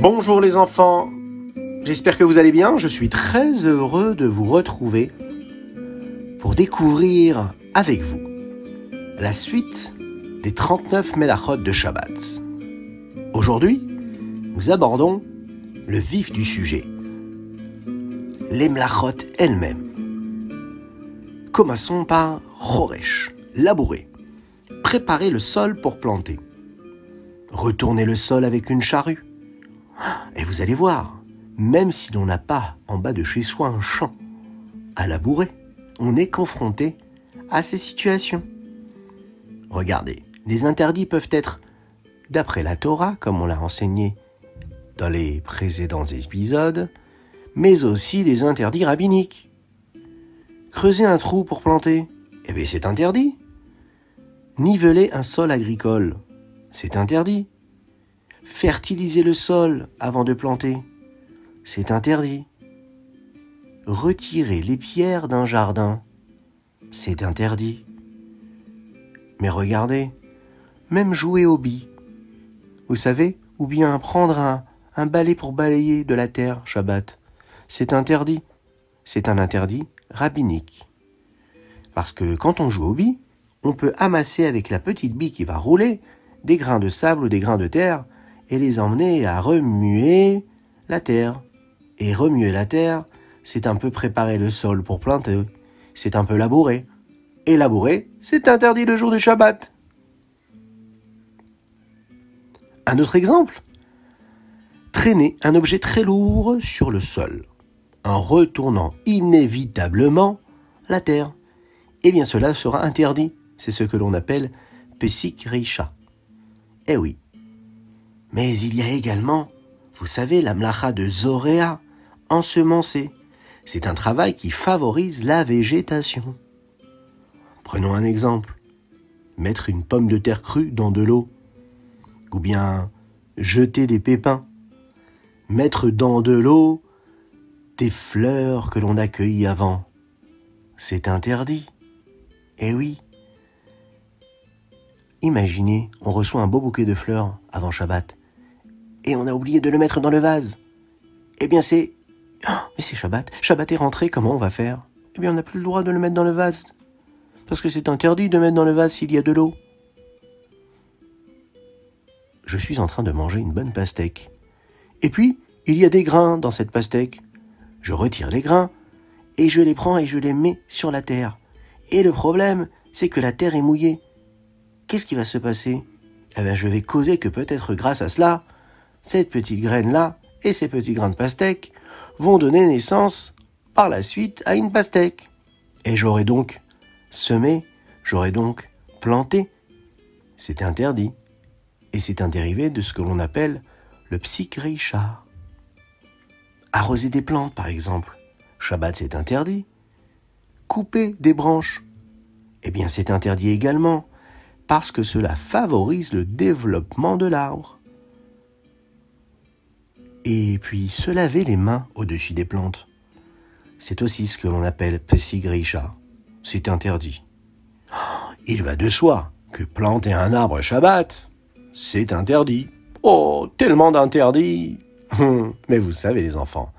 Bonjour les enfants, j'espère que vous allez bien. Je suis très heureux de vous retrouver pour découvrir avec vous la suite des 39 Melachot de Shabbat. Aujourd'hui, nous abordons le vif du sujet, les Melachot elles-mêmes. Commençons par Choresh, labourer, préparer le sol pour planter. Retourner le sol avec une charrue. Et vous allez voir, même si l'on n'a pas en bas de chez soi un champ à labourer, on est confronté à ces situations. Regardez, les interdits peuvent être, d'après la Torah, comme on l'a enseigné dans les précédents épisodes, mais aussi des interdits rabbiniques. Creuser un trou pour planter, eh bien c'est interdit. Niveler un sol agricole, c'est interdit. Fertiliser le sol avant de planter, c'est interdit. Retirer les pierres d'un jardin, c'est interdit. Mais regardez, même jouer aux billes, vous savez, ou bien prendre un balai pour balayer de la terre, Shabbat, c'est interdit. C'est un interdit rabbinique. Parce que quand on joue aux billes, on peut amasser avec la petite bille qui va rouler des grains de sable ou des grains de terre et les emmener à remuer la terre. Et remuer la terre, c'est un peu préparer le sol pour planter. C'est un peu labourer. Et labourer, c'est interdit le jour du Shabbat. Un autre exemple, traîner un objet très lourd sur le sol, en retournant inévitablement la terre. Eh bien cela sera interdit. C'est ce que l'on appelle Pesik Reisha. Eh oui. Mais il y a également, vous savez, la mlacha de Zoréa, ensemencer. C'est un travail qui favorise la végétation. Prenons un exemple. Mettre une pomme de terre crue dans de l'eau. Ou bien jeter des pépins. Mettre dans de l'eau des fleurs que l'on a cueillies avant. C'est interdit. Eh oui. Imaginez, on reçoit un beau bouquet de fleurs avant Shabbat. Et on a oublié de le mettre dans le vase. Eh bien c'est... mais c'est Shabbat. Shabbat est rentré, comment on va faire? Eh bien on n'a plus le droit de le mettre dans le vase. Parce que c'est interdit de mettre dans le vase s'il y a de l'eau. Je suis en train de manger une bonne pastèque. Et puis, il y a des grains dans cette pastèque. Je retire les grains et je les prends et je les mets sur la terre. Et le problème, c'est que la terre est mouillée. Qu'est-ce qui va se passer? Eh bien, je vais causer que peut-être grâce à cela, cette petite graine-là et ces petits grains de pastèque vont donner naissance par la suite à une pastèque. Et j'aurai donc semé, j'aurai donc planté. C'est interdit. Et c'est un dérivé de ce que l'on appelle le Pesik Reisha. Arroser des plantes, par exemple. Shabbat, c'est interdit. Couper des branches. Eh bien, c'est interdit également, parce que cela favorise le développement de l'arbre. Et puis, se laver les mains au-dessus des plantes. C'est aussi ce que l'on appelle Pesik Reisha. C'est interdit. Il va de soi que planter un arbre Shabbat, c'est interdit. Oh, tellement d'interdits. Mais vous savez les enfants,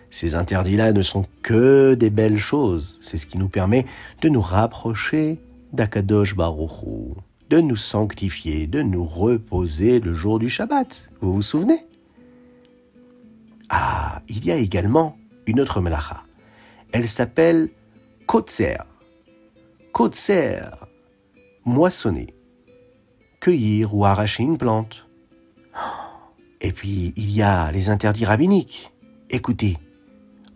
ces interdits-là ne sont que des belles choses. C'est ce qui nous permet de nous rapprocher d'Akadosh Baruch Hu, de nous sanctifier, de nous reposer le jour du Shabbat. Vous vous souvenez? Ah, il y a également une autre melacha. Elle s'appelle Kotser. Kotser, moissonner, cueillir ou arracher une plante. Et puis, il y a les interdits rabbiniques. Écoutez,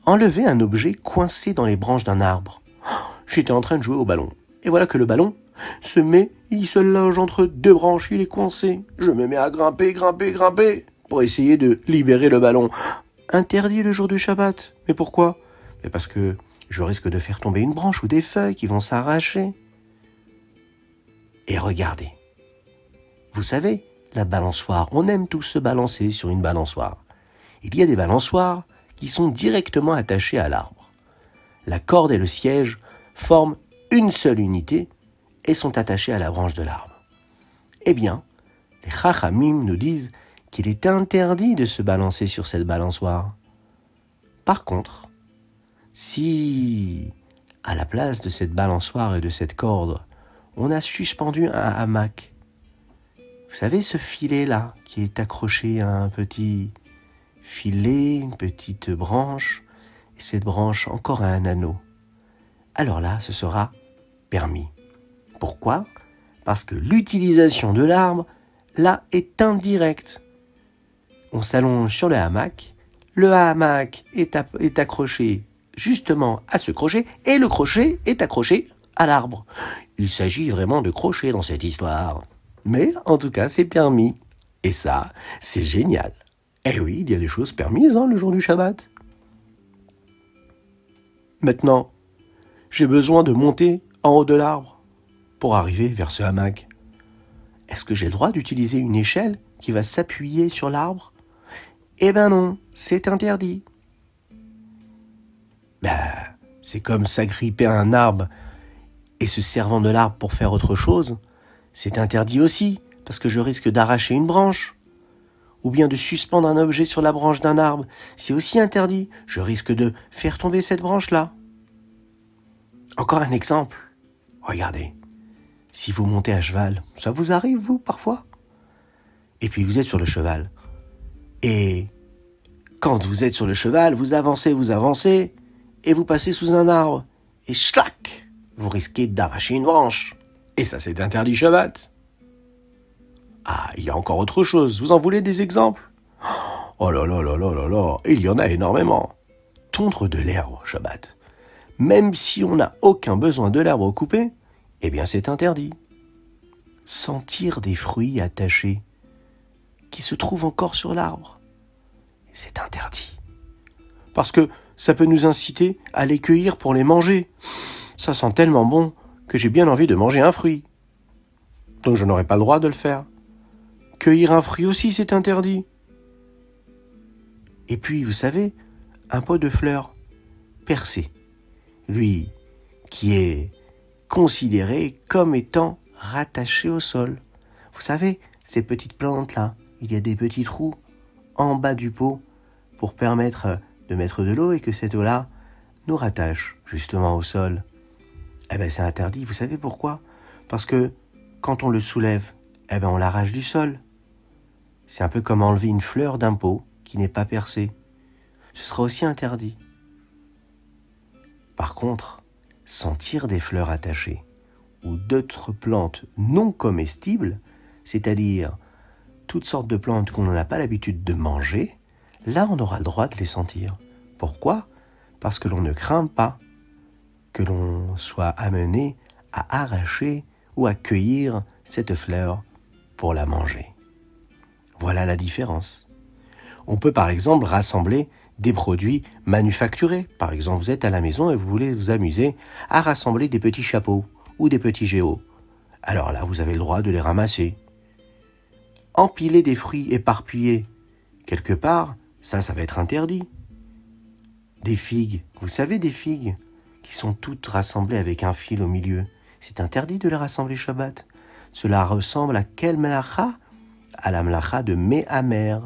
enlever un objet coincé dans les branches d'un arbre. J'étais en train de jouer au ballon. Et voilà que le ballon se met, il se loge entre deux branches, il est coincé. Je me mets à grimper pour essayer de libérer le ballon. Interdit le jour du Shabbat. Mais pourquoi? Mais parce que je risque de faire tomber une branche ou des feuilles qui vont s'arracher. Et regardez. Vous savez, la balançoire, on aime tous se balancer sur une balançoire. Il y a des balançoires qui sont directement attachées à l'arbre. La corde et le siège forment une seule unité et sont attachés à la branche de l'arbre. Eh bien, les Chachamim nous disent qu'il est interdit de se balancer sur cette balançoire. Par contre, si, à la place de cette balançoire et de cette corde, on a suspendu un hamac, vous savez ce filet-là qui est accroché à un petit filet, une petite branche, et cette branche encore à un anneau, alors là, ce sera permis. Pourquoi ? Parce que l'utilisation de l'arbre, là, est indirecte. On s'allonge sur le hamac est accroché justement à ce crochet, et le crochet est accroché à l'arbre. Il s'agit vraiment de crochet dans cette histoire. Mais, en tout cas, c'est permis. Et ça, c'est génial. Eh oui, il y a des choses permises, le jour du Shabbat. Maintenant, j'ai besoin de monter en haut de l'arbre pour arriver vers ce hamac. Est-ce que j'ai le droit d'utiliser une échelle qui va s'appuyer sur l'arbre ? Eh ben non, c'est interdit. C'est comme s'agripper à un arbre et se servant de l'arbre pour faire autre chose. C'est interdit aussi, parce que je risque d'arracher une branche. Ou bien de suspendre un objet sur la branche d'un arbre. C'est aussi interdit. Je risque de faire tomber cette branche-là. Encore un exemple. Regardez. Si vous montez à cheval, ça vous arrive, vous, parfois ? Et puis vous êtes sur le cheval. Et quand vous êtes sur le cheval, vous avancez, et vous passez sous un arbre. Et schlac, vous risquez d'arracher une branche. Et ça, c'est interdit Shabbat. Ah, il y a encore autre chose. Vous en voulez des exemples ? Oh là là là là là là, il y en a énormément. Tondre de l'herbe Shabbat. Même si on n'a aucun besoin de l'arbre coupé, eh bien c'est interdit. Sentir des fruits attachés qui se trouvent encore sur l'arbre, c'est interdit. Parce que ça peut nous inciter à les cueillir pour les manger. Ça sent tellement bon que j'ai bien envie de manger un fruit. Donc je n'aurai pas le droit de le faire. Cueillir un fruit aussi, c'est interdit. Et puis, vous savez, un pot de fleurs percé, lui, qui est considéré comme étant rattaché au sol. Vous savez, ces petites plantes-là, il y a des petits trous en bas du pot pour permettre de mettre de l'eau et que cette eau-là nous rattache justement au sol. Eh bien, c'est interdit. Vous savez pourquoi ? Parce que quand on le soulève, eh bien, on l'arrache du sol. C'est un peu comme enlever une fleur d'un pot qui n'est pas percée. Ce sera aussi interdit. Par contre, sentir des fleurs attachées ou d'autres plantes non comestibles, c'est-à-dire toutes sortes de plantes qu'on n'a pas l'habitude de manger, là on aura le droit de les sentir. Pourquoi ? Parce que l'on ne craint pas que l'on soit amené à arracher ou à cueillir cette fleur pour la manger. Voilà la différence. On peut par exemple rassembler des produits manufacturés. Par exemple, vous êtes à la maison et vous voulez vous amuser à rassembler des petits chapeaux ou des petits géos. Alors là, vous avez le droit de les ramasser. Empiler des fruits éparpillés quelque part, ça va être interdit. Des figues, vous savez, des figues qui sont toutes rassemblées avec un fil au milieu. C'est interdit de les rassembler Shabbat. Cela ressemble à quelle melacha ? À la melacha de mehamer,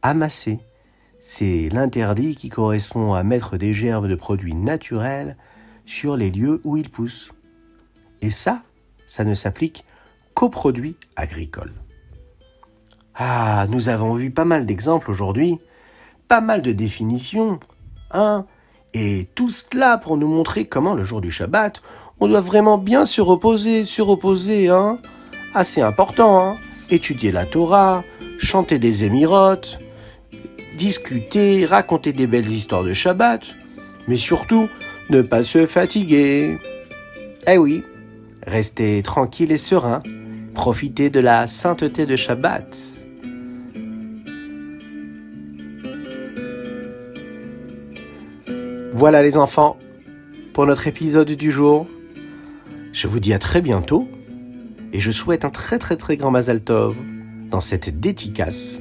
amasser. C'est l'interdit qui correspond à mettre des gerbes de produits naturels sur les lieux où ils poussent. Et ça ne s'applique qu'aux produits agricoles. Ah, nous avons vu pas mal d'exemples aujourd'hui, pas mal de définitions, et tout cela pour nous montrer comment le jour du Shabbat, on doit vraiment bien se reposer, assez important, étudier la Torah, chanter des émirotes, discuter, raconter des belles histoires de Shabbat, mais surtout, ne pas se fatiguer. Eh oui, restez tranquille et serein, profitez de la sainteté de Shabbat. Voilà les enfants, pour notre épisode du jour. Je vous dis à très bientôt et je souhaite un très très très grand Mazal Tov dans cette dédicace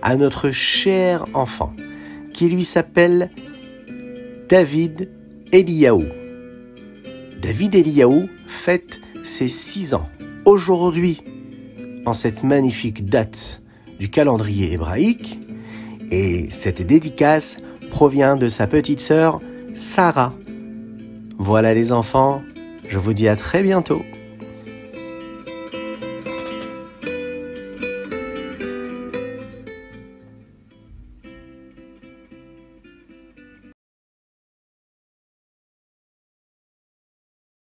à notre cher enfant qui lui s'appelle David Eliyahu. David Eliyahu fête ses 6 ans. Aujourd'hui, en cette magnifique date du calendrier hébraïque et cette dédicace provient de sa petite sœur Sarah. Voilà les enfants, je vous dis à très bientôt.